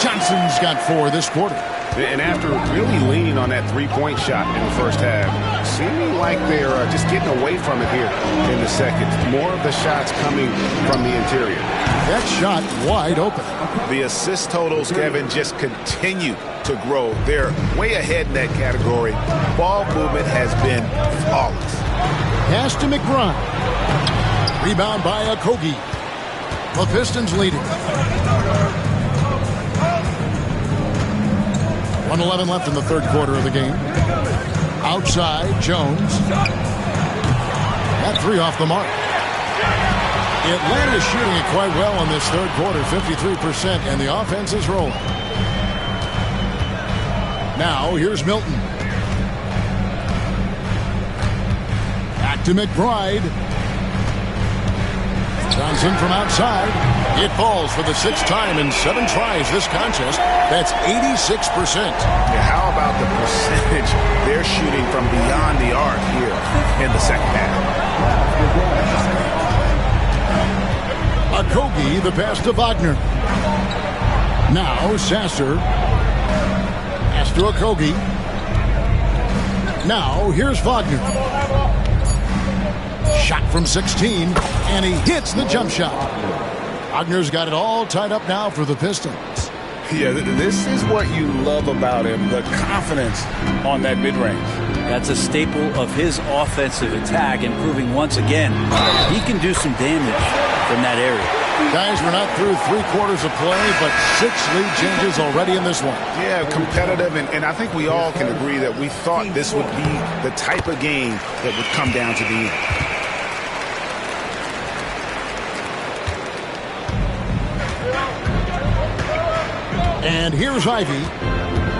Johnson's got 4 this quarter. And after really leaning on that three-point shot in the first half, seeming like they're just getting away from it here in the second. More of the shots coming from the interior. That shot wide open. The assist totals, Kevin, just continue to grow. They're way ahead in that category. Ball movement has been flawless. Pass to McBride. Rebound by Okogie. The Pistons leading. 1:11 left in the third quarter of the game. Outside, Jones. That 3 off the mark. Atlanta is shooting it quite well in this third quarter, 53%, and the offense is rolling. Now, here's Milton. Back to McBride. Johnson from outside. It falls for the 6th time in 7 tries this contest. That's 86%. Yeah, how about the percentage they're shooting from beyond the arc here in the second half? Okogie, the pass to Wagner. Now Sasser. Pass to Okogie. Now here's Wagner. Shot from 16, and he hits the jump shot. Wagner's got it all tied up now for the Pistons. Yeah, this is what you love about him, the confidence on that mid-range. That's a staple of his offensive attack, and proving once again he can do some damage from that area. Guys, we're not through 3 quarters of play, but 6 lead changes already in this one. Yeah, competitive, and I think we all can agree that we thought this would be the type of game that would come down to the end. And here's Ivy.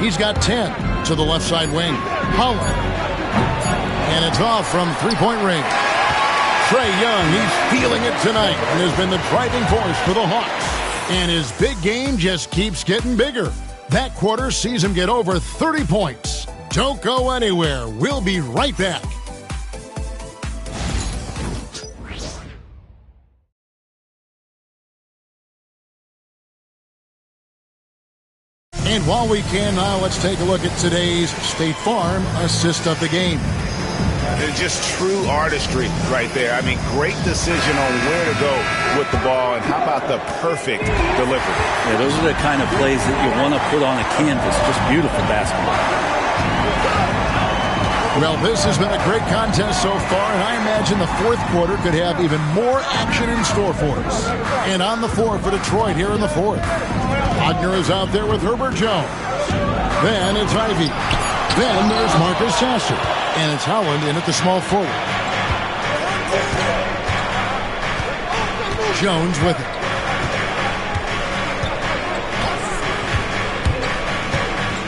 He's got 10 to the left side wing. Holland. And it's off from 3-point range. Trae Young, he's feeling it tonight and has been the driving force for the Hawks. And his big game just keeps getting bigger. That quarter sees him get over 30 points. Don't go anywhere. We'll be right back. And while we can now, let's take a look at today's State Farm assist of the game. It's just true artistry right there. I mean, great decision on where to go with the ball, and how about the perfect delivery? Yeah, those are the kind of plays that you want to put on a canvas. Just beautiful basketball. Well, this has been a great contest so far, and I imagine the fourth quarter could have even more action in store for us. And on the floor for Detroit here in the fourth. Wagner is out there with Herbert Jones. Then it's Ivy. Then there's Marcus Sasser. And it's Howland in at the small forward. Jones with it.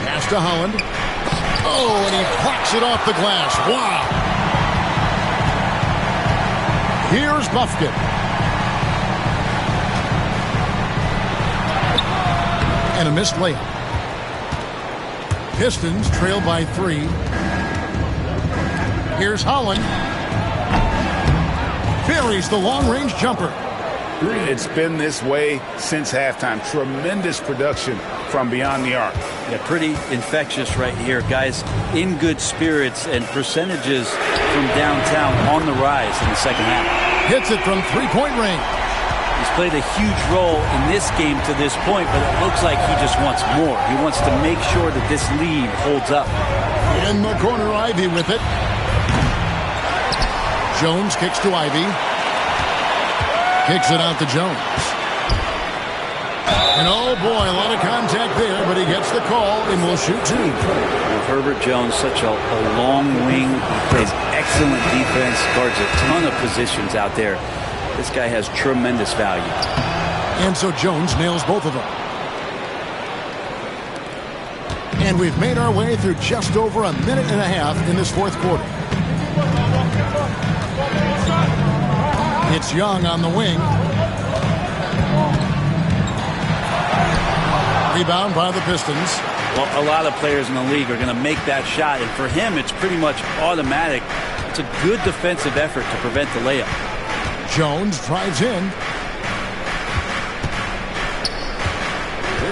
Pass to Howland. Oh, and he cracks it off the glass. Wow. Here's Buffkin. And a missed layup. Pistons trail by 3. Here's Holland. Buries the long-range jumper. It's been this way since halftime. Tremendous production from beyond the arc. Yeah, pretty infectious right here. Guys in good spirits, and percentages from downtown on the rise in the second half. Hits it from 3-point range. He's played a huge role in this game to this point, but it looks like he just wants more. He wants to make sure that this lead holds up. In the corner, Ivy with it. Jones kicks to Ivy. Kicks it out to Jones. And oh boy, a lot of contact there, but he gets the call and will shoot 2. Well, Herbert Jones, such a long wing. He plays excellent defense, guards a ton of positions out there. This guy has tremendous value. And so Jones nails both of them. And we've made our way through just over a minute and a half in this fourth quarter. It's Young on the wing. Rebound by the Pistons. Well, a lot of players in the league are going to make that shot, and for him, it's pretty much automatic. It's a good defensive effort to prevent the layup. Jones drives in.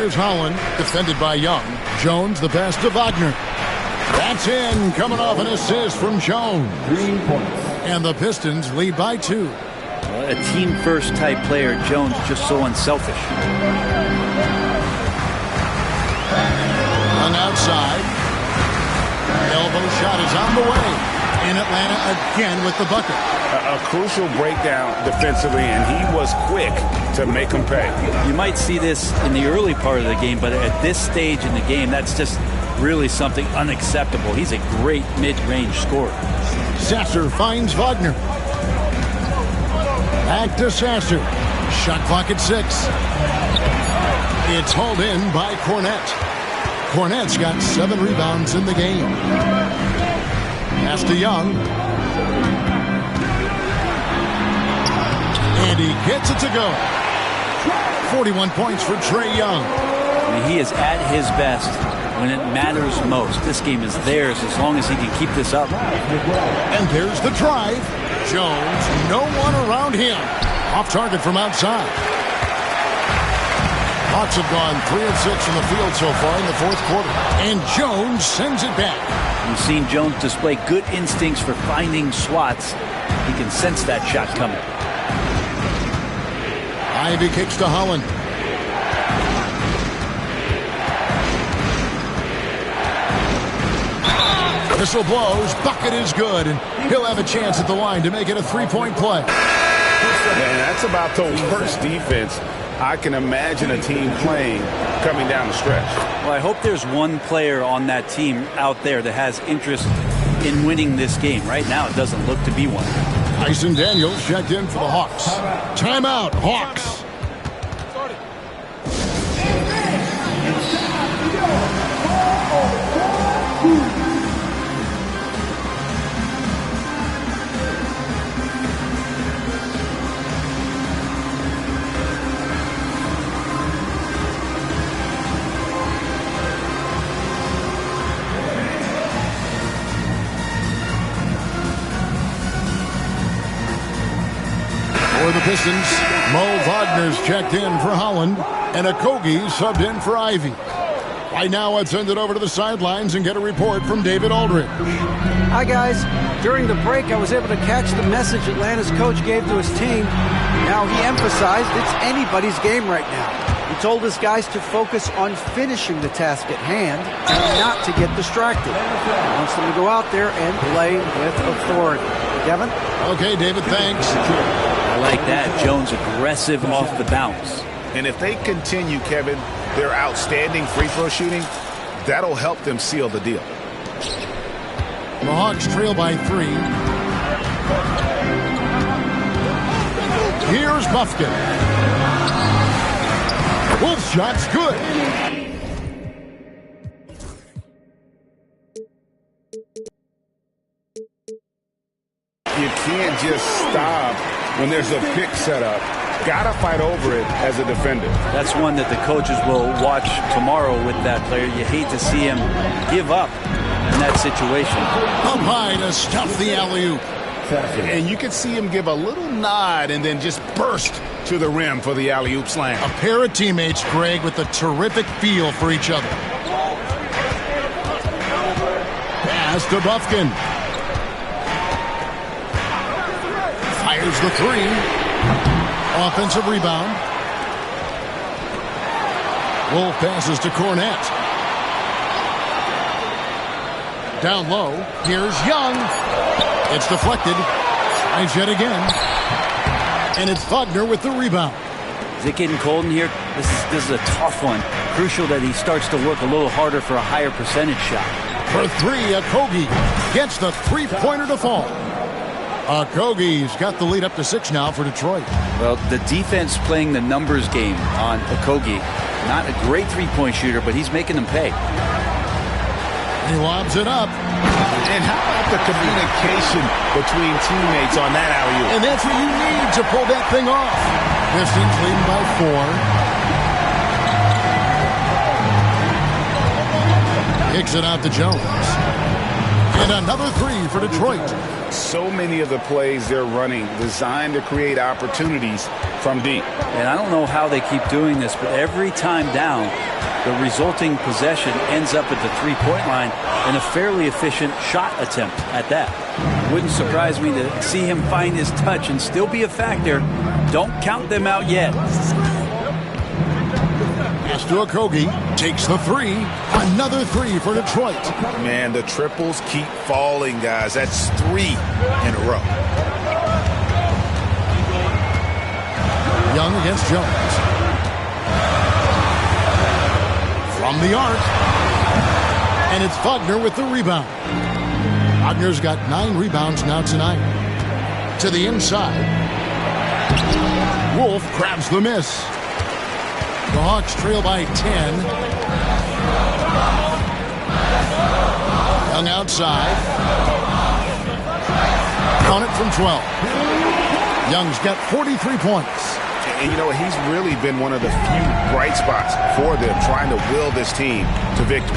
Here's Holland, defended by Young. Jones, the pass to Wagner. That's in, coming off an assist from Jones. 3 points. And the Pistons lead by 2. A team-first type player, Jones, just so unselfish. On outside. Elbow shot is on the way. In Atlanta again with the bucket. A crucial breakdown defensively, and he was quick to make them pay. You might see this in the early part of the game, but at this stage in the game, that's just really something unacceptable. He's a great mid-range scorer. Sasser finds Wagner. Back to Sasser. Shot clock at 6. It's hauled in by Cornette. Cornette's got 7 rebounds in the game. Pass to Young. And he gets it to go. 41 points for Trae Young. I mean, he is at his best when it matters most. This game is theirs as long as he can keep this up. And there's the drive. Jones, no one around him. Off target from outside. Hawks have gone 3 of 6 from the field so far in the 4th quarter. And Jones sends it back. We've seen Jones display good instincts for finding swats. He can sense that shot coming. Ivy kicks to Holland. Whistle blows. Bucket is good. And he'll have a chance at the line to make it a 3-point play. Man, that's about the worst defense I can imagine a team playing coming down the stretch. Well, I hope there's one player on that team out there that has interest in winning this game. Right now, it doesn't look to be one. Tyson Daniels checked in for the Hawks. Timeout, Hawks. For the Pistons, Mo Wagner's checked in for Holland, and Okogie subbed in for Ivy. Right now, let's send it over to the sidelines and get a report from David Aldridge. Hi, guys. During the break, I was able to catch the message Atlanta's coach gave to his team. Now, he emphasized it's anybody's game right now. He told his guys to focus on finishing the task at hand and not to get distracted. He wants them to go out there and play with authority. Kevin? Okay, David, thanks. I like that. Jones aggressive off the bounce. And if they continue, Kevin, their outstanding free throw shooting, that'll help them seal the deal. The Hawks trail by 3. Here's Buffkin. Wolf shot's good. You can't just stop when there's a pick set up. Gotta fight over it as a defender. That's one that the coaches will watch tomorrow with that player. You hate to see him give up in that situation. Up high to stuff the alley-oop. And you can see him give a little nod and then just burst to the rim for the alley-oop slam. A pair of teammates, Greg, with a terrific feel for each other. Pass to Buffkin. Fires the 3. Offensive rebound. Wolf passes to Cornette. Down low. Here's Young. It's deflected. Tries yet again. And it's Wagner with the rebound. Is it getting cold in here? This is a tough one. Crucial that he starts to work a little harder for a higher percentage shot. For 3, Okogie gets the three-pointer to fall. Okogie's got the lead up to 6 now for Detroit. Well, the defense playing the numbers game on Okogie. Not a great three-point shooter, but he's making them pay. He lobs it up. And how about the communication between teammates on that alley-oop? And that's what you need to pull that thing off. Pistons leading by 4. Kicks it out to Jones. And another three for Detroit. So many of the plays they're running designed to create opportunities from deep. And I don't know how they keep doing this, but every time down, the resulting possession ends up at the three-point line in a fairly efficient shot attempt at that. Wouldn't surprise me to see him find his touch and still be a factor. Don't count them out yet. Pass to Okogie. Takes the three. Another three for Detroit. Man, the triples keep falling, guys. That's 3 in a row. Young against Jones. From the arc. And it's Wagner with the rebound. Wagner's got 9 rebounds now tonight. To the inside. Wolf grabs the miss. The Hawks trail by 10. Young outside. On it from 12. Young's got 43 points. And you know, he's really been one of the few bright spots for them, trying to will this team to victory.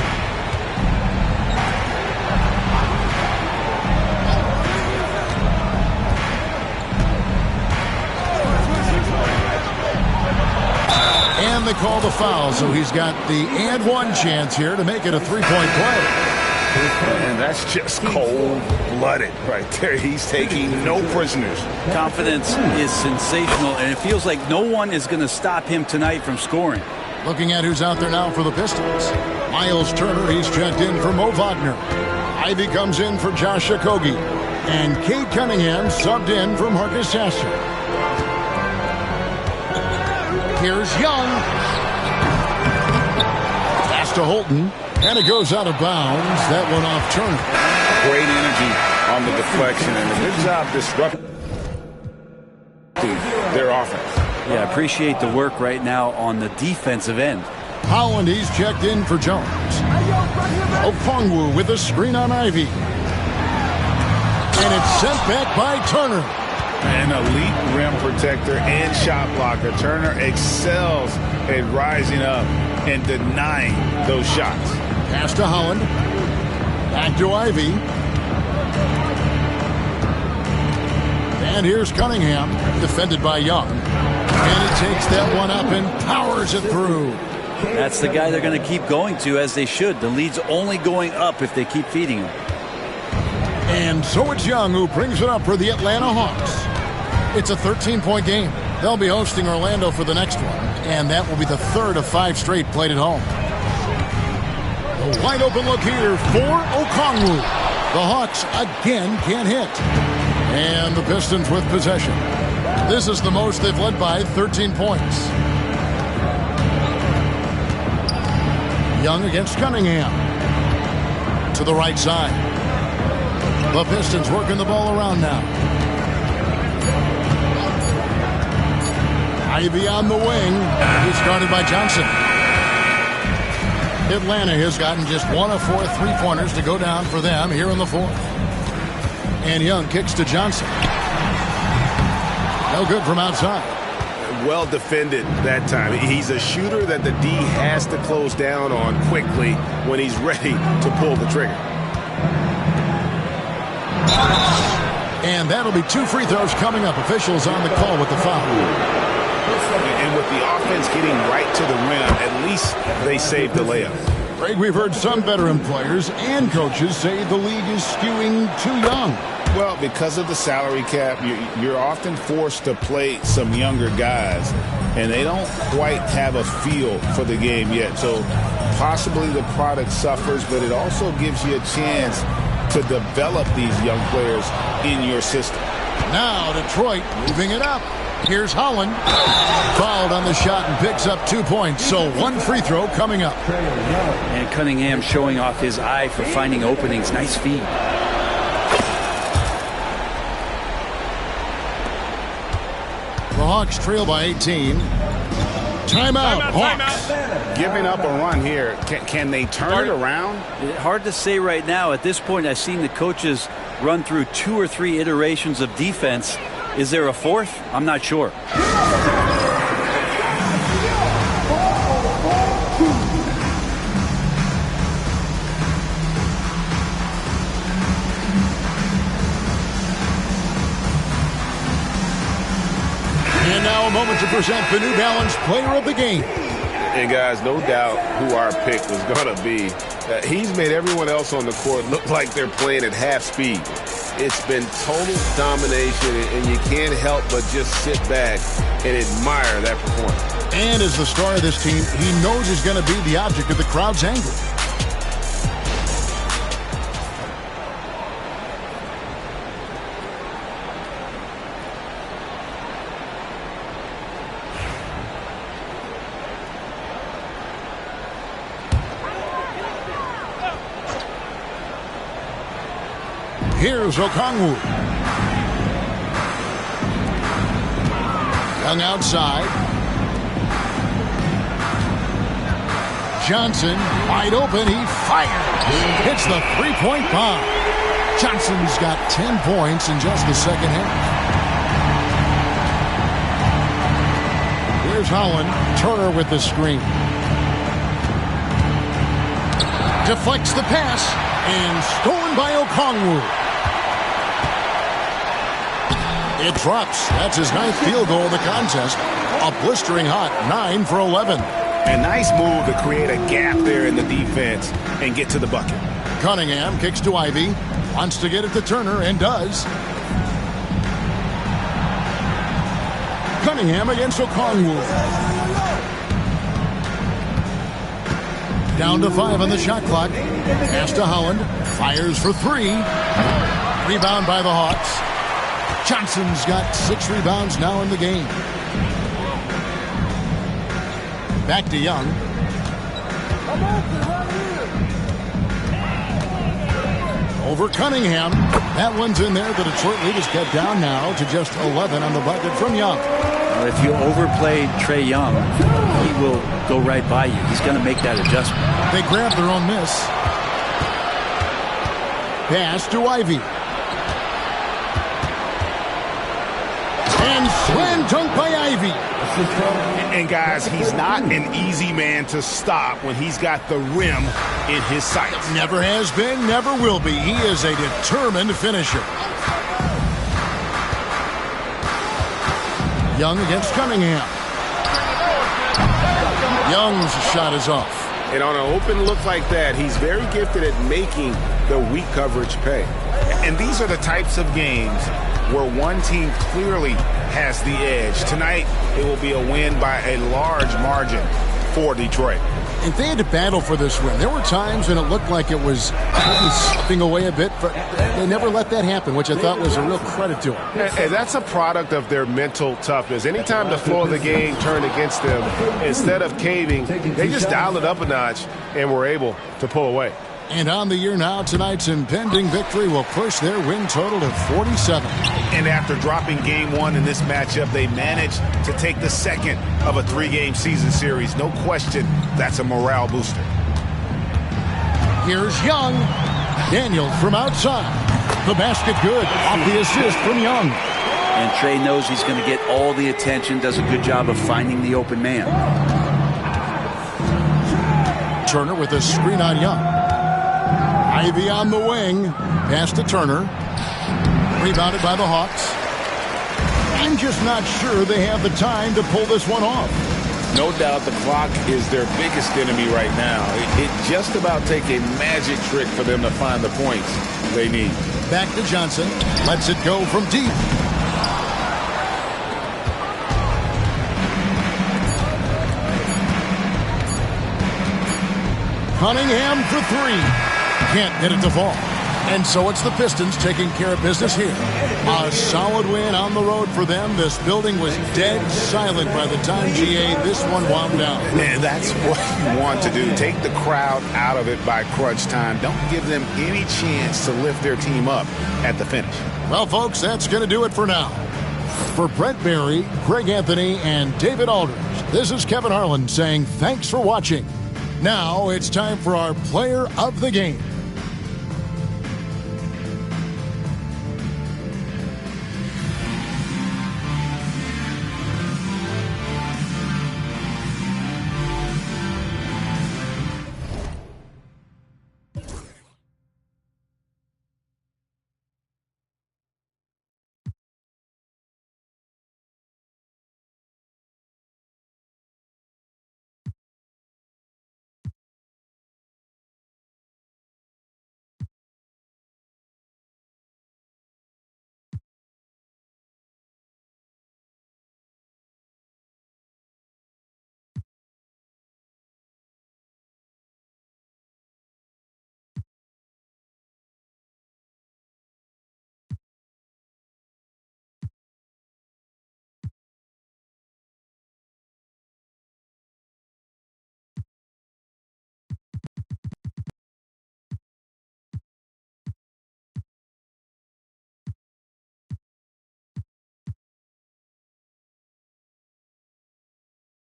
And they call the foul, so he's got the and one chance here to make it a three-point play. And that's just cold-blooded right there. He's taking no prisoners. Confidence is sensational, and it feels like no one is going to stop him tonight from scoring. Looking at who's out there now for the Pistons. Miles Turner, he's checked in for Mo Wagner. Ivy comes in for Josh Okogie. And Cade Cunningham subbed in for Marcus Sasser. Here's Young. Pass to Holton. And it goes out of bounds. That one off Turner. Great energy on the deflection and a good job disrupting their offense. Yeah, appreciate the work right now on the defensive end. Holland, he's checked in for Jones. Okongwu with a screen on Ivy. And it's sent back by Turner. An elite rim protector and shot blocker. Turner excels at rising up and denying those shots. Pass to Holland. Back to Ivy. And here's Cunningham, defended by Young. And he takes that one up and powers it through. That's the guy they're going to keep going to, as they should. The lead's only going up if they keep feeding him. And so it's Young who brings it up for the Atlanta Hawks. It's a 13-point game. They'll be hosting Orlando for the next one. And that will be the third of 5 straight played at home. A wide open look here for Okongwu. The Hawks again can't hit. And the Pistons with possession. This is the most they've led by, 13 points. Young against Cunningham. To the right side. The Pistons working the ball around now. Ivy on the wing. He's guarded by Johnson. Atlanta has gotten just 1 of 4 3-pointers to go down for them here in the fourth. And Young kicks to Johnson. No good from outside. Well defended that time. He's a shooter that the D has to close down on quickly when he's ready to pull the trigger. And that'll be 2 free throws coming up. Officials on the call with the foul. And with the offense getting right to the rim, at least they saved the layup. Greg, we've heard some veteran players and coaches say the league is skewing too young. Well, because of the salary cap, you're often forced to play some younger guys, and they don't quite have a feel for the game yet. So possibly the product suffers, but it also gives you a chance to develop these young players in your system. Now Detroit moving it up. Here's Holland. Fouled on the shot and picks up 2 points. So 1 free throw coming up. And Cunningham showing off his eye for finding openings. Nice feed. The Hawks trail by 18. Timeout, Hawks. Giving up a run here. Can they turn it around? Hard to say right now. At this point, I've seen the coaches run through 2 or 3 iterations of defense. Is there a 4th? I'm not sure. final moment to present the New Balance Player of the Game. And guys, no doubt who our pick was going to be. He's made everyone else on the court look like they're playing at half speed. It's been total domination, and you can't help but just sit back and admire that performance. And as the star of this team, he knows he's going to be the object of the crowd's anger. Here's Okongwu. Young outside. Johnson, wide open, he fires. Hits the three-point bomb. Johnson's got 10 points in just the second half. Here's Holland. Turner with the screen. Deflects the pass, and stolen by Okongwu. It drops. That's his 9th field goal of the contest. A blistering hot 9 for 11. A nice move to create a gap there in the defense and get to the bucket. Cunningham kicks to Ivy. Wants to get it to Turner and does. Cunningham against Okongwu. Down to 5 on the shot clock. Pass to Holland. Fires for 3. Rebound by the Hawks. Johnson's got 6 rebounds now in the game. Back to Young. Over Cunningham. That one's in there. The Detroit lead is kept down now to just 11 on the bucket from Young. Well, if you overplay Trae Young, he will go right by you. He's going to make that adjustment. They grab their own miss. Pass to Ivy. And slam dunk by Ivy. And guys, he's not an easy man to stop when he's got the rim in his sights. Never has been, never will be. He is a determined finisher. Young against Cunningham. Young's shot is off. And on an open look like that, he's very gifted at making the weak coverage pay. And these are the types of games where one team clearly has the edge. Tonight, it will be a win by a large margin for Detroit. And they had to battle for this win. There were times when it looked like it was maybe slipping away a bit, but they never let that happen, which I thought was a real credit to them. And that's a product of their mental toughness. Anytime the flow of the game turned against them, instead of caving, they just dialed it up a notch and were able to pull away. And on the year now, tonight's impending victory will push their win total to 47. And after dropping game 1 in this matchup, they managed to take the second of a 3-game season series. No question, that's a morale booster. Here's Young. Daniels from outside. The basket good. Off the assist from Young. And Trae knows he's going to get all the attention, does a good job of finding the open man. Turner with a screen on Young. Ivy on the wing. Pass to Turner. Rebounded by the Hawks. I'm just not sure they have the time to pull this one off. No doubt the clock is their biggest enemy right now. It just about take a magic trick for them to find the points they need. Back to Johnson. Lets it go from deep. Cunningham for 3. Can't get it to fall. And so it's the Pistons taking care of business here. A solid win on the road for them. This building was dead silent by the time, GA, this one wound down. And that's what you want to do. Take the crowd out of it by crunch time. Don't give them any chance to lift their team up at the finish. Well, folks, that's going to do it for now. For Brent Barry, Greg Anthony, and David Aldridge, this is Kevin Harlan saying thanks for watching. Now it's time for our Player of the Game.